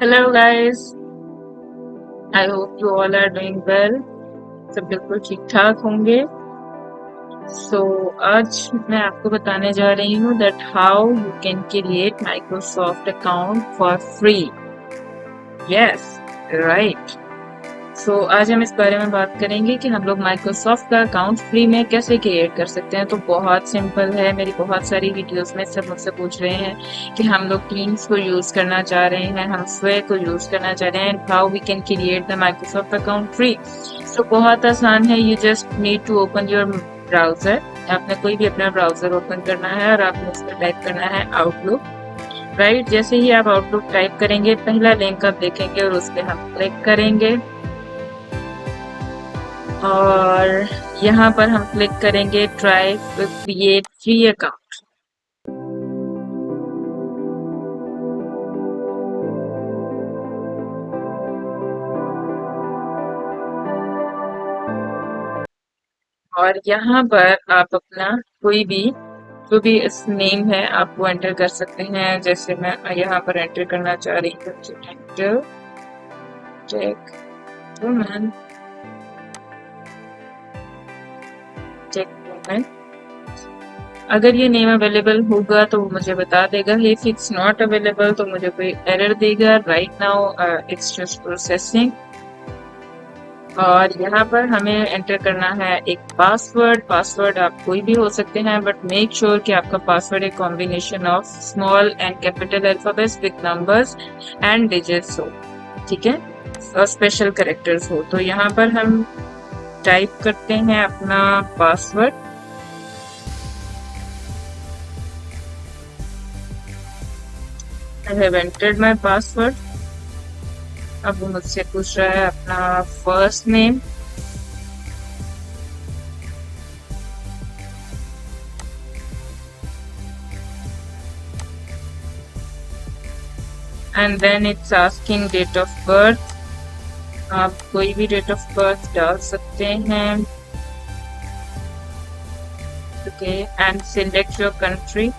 Hello guys. I hope you all are doing well. सब बिल्कुल ठीक ठाक होंगे। आज मैं आपको बताने जा रही हूँ that how you can create Microsoft account for free. Yes, right. आज हम इस बारे में बात करेंगे कि हम लोग माइक्रोसॉफ्ट का अकाउंट फ्री में कैसे क्रिएट कर सकते हैं। तो बहुत सिंपल है। मेरी बहुत सारी वीडियोस में सब मुझसे पूछ रहे हैं कि हम लोग टीम्स को यूज करना चाह रहे हैं, हम स्वे को यूज करना चाह रहे हैं, and how we can create the Microsoft account free. बहुत आसान है। You just need to open your browser. आपने कोई भी अपना ब्राउजर ओपन करना है और आपने उस पर टाइप करना है आउटलुक। राइट, जैसे ही आप आउटलुक टाइप करेंगे पहला लिंक आप देखेंगे और उस पर हम क्लिक करेंगे और यहाँ पर हम क्लिक करेंगे ट्राई क्रिएट फ्री अकाउंट। और यहाँ पर आप अपना कोई भी जो भी इस नेम है आप वो एंटर कर सकते हैं। जैसे मैं यहाँ पर एंटर करना चाह रही हूँ enter tech woman, tech woman. अगर ये नेम अवेलेबल होगा तो वो मुझे बता देगा। इफ इट्स नॉट अवेलेबल तो मुझे कोई एरर देगा। Right now it's just processing. और यहाँ पर हमें एंटर करना है एक पासवर्ड। पासवर्ड आप कोई भी हो सकते हैं, बट मेक श्योर कि आपका पासवर्ड एक combination of small and capital alphabets with numbers and digits हो, ठीक है, और स्पेशल कैरेक्टर्स हो। तो यहाँ पर हम टाइप करते हैं अपना password. I have entered my password. अब वो मुझसे पूछ रहा है अपना first name, and then it's asking date of birth. आप कोई भी डेट ऑफ बर्थ डाल सकते हैं। Okay, and select your country.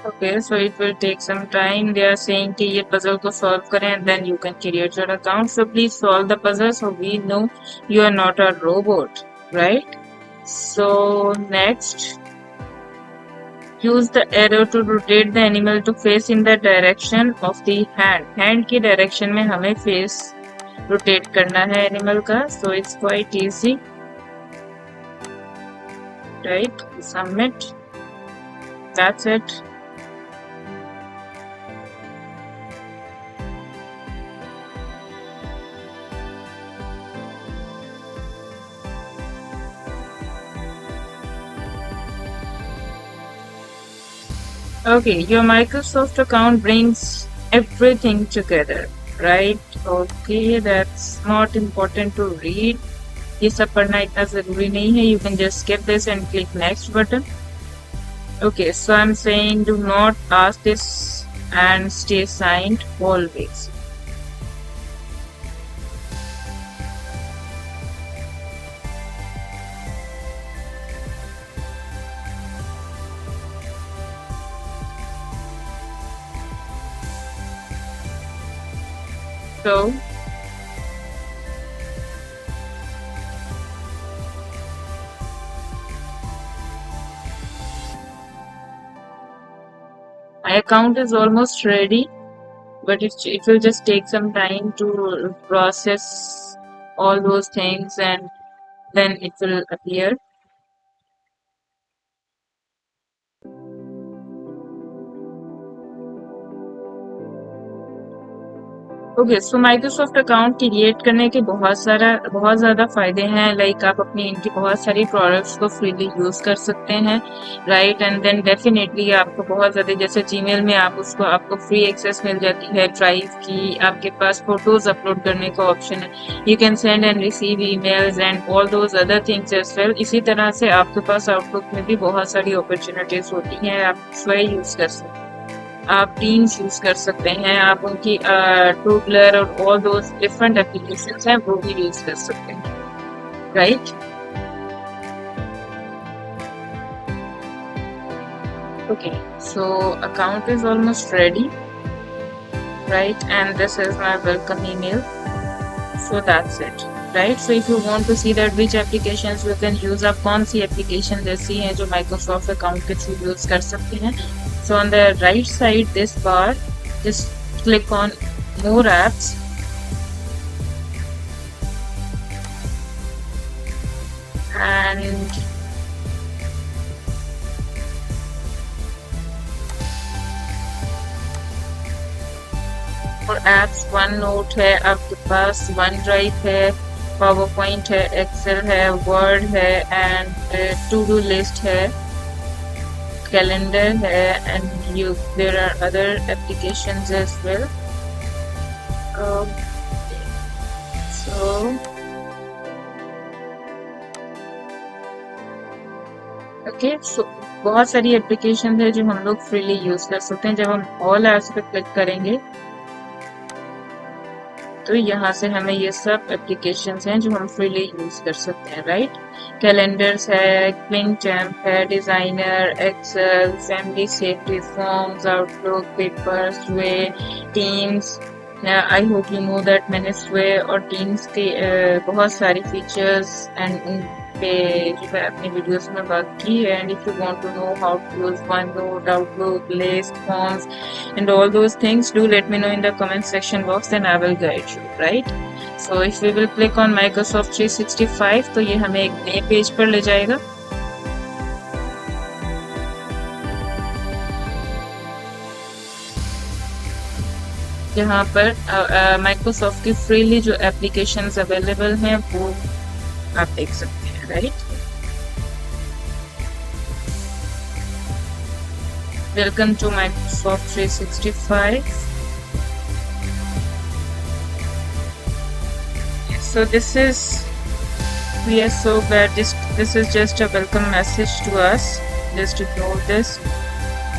Okay, so it will take some time. They are saying कि ये puzzle को solve करें and then you can create your account. So please solve the puzzle so we know you are not a robot, right? So next, use the arrow to rotate the animal to face in the direction of the hand. Hand की direction में हमें face rotate करना है animal का. So it's quite easy, right? Submit. That's it. Okay, your Microsoft account brings everything together, right? Okay, that's not important to read. ये सब पढ़ना इतना जरूरी नहीं है. You can just skip this and click next button. Okay, so I'm saying do not ask this and stay signed always. So my account is almost ready, but it will just take some time to process all those things and then it will appear. Okay, so Microsoft account create करने के बहुत ज़्यादा फ़ायदे हैं। Like आप अपनी इनकी बहुत सारी प्रोडक्ट्स को फ्रीली यूज़ कर सकते हैं, राइट? एंड देन डेफिनेटली आपको बहुत ज़्यादा, जैसे जीमेल में आपको फ्री एक्सेस मिल जाती है ड्राइव की, आपके पास फ़ोटोज़ अपलोड करने का ऑप्शन है। You can send and receive emails and all those other things as well. इसी तरह से आपके पास आउटलुक में भी बहुत सारी अपॉर्च्युनिटीज़ होती हैं, आप स्वयं यूज़ कर सकते हैं। आप टीम्स यूज कर सकते हैं, आप उनकी टूबलर और ऑल दोस डिफरेंट एप्लीकेशंस हैं वो भी यूज कर सकते हैं, right? Okay, so account is almost ready, right? And this is my welcome email. So that's it, right? So if you want to see that which applications you can use, आप कौन सी applications ऐसी हैं जो Microsoft account के through use कर सकते हैं? So on the right side this bar, just click on more apps and और एप्स वन नोट है आपके पास, वन ड्राइव है, पावर पॉइंट है, एक्सेल है, वर्ड है एंड टू डू लिस्ट है, कैलेंडर है and you there are other applications as well. So okay, so बहुत सारी एप्लीकेशन है जो हम लोग फ्रीली यूज कर सकते हैं। जब हम ऑल एप्स पे क्लिक करेंगे तो यहाँ से हमें ये सब एप्लीकेशंस हैं जो हम फ्रीली यूज कर सकते हैं, राइट? कैलेंडर्स है, क्विंटैम्प है, designer, Excel, family safety, forms, Outlook, paper, Sway, Teams. I hope you know that मैंने स्वे और टीम्स के बहुत सारी फीचर्स एंड पे जो है अपनी वीडियोस में बात की है। And if you want to know how to use OneNote, Outlook, list, forms and all those things, do let me know in the comment section box and I will guide you, right? So if we will click on Microsoft 365 तो ये हमें एक नए page पर ले जाएगा। यहाँ पर माइक्रोसॉफ्ट की फ्रीली जो एप्लीकेशंस अवेलेबल हैं वो आप देख सकते हैं, right? Welcome to Microsoft 365. So we are so glad this is just a welcome message to us, just to know this.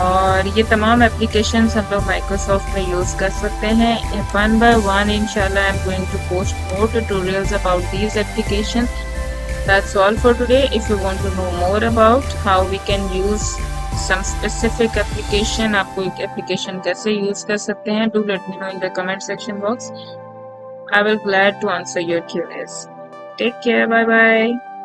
और ये तमाम एप्लीकेशंस हम लोग माइक्रोसॉफ्ट में यूज कर सकते हैं। वन बाय वन इंशाल्लाह I am going to post more tutorials about these applications. That's all for today. If you want to know more about how we can use some specific application, आप कोई application कैसे use कर सकते हैं, do let me know in the comment section box. I will glad to answer your queries. Take care. Bye bye.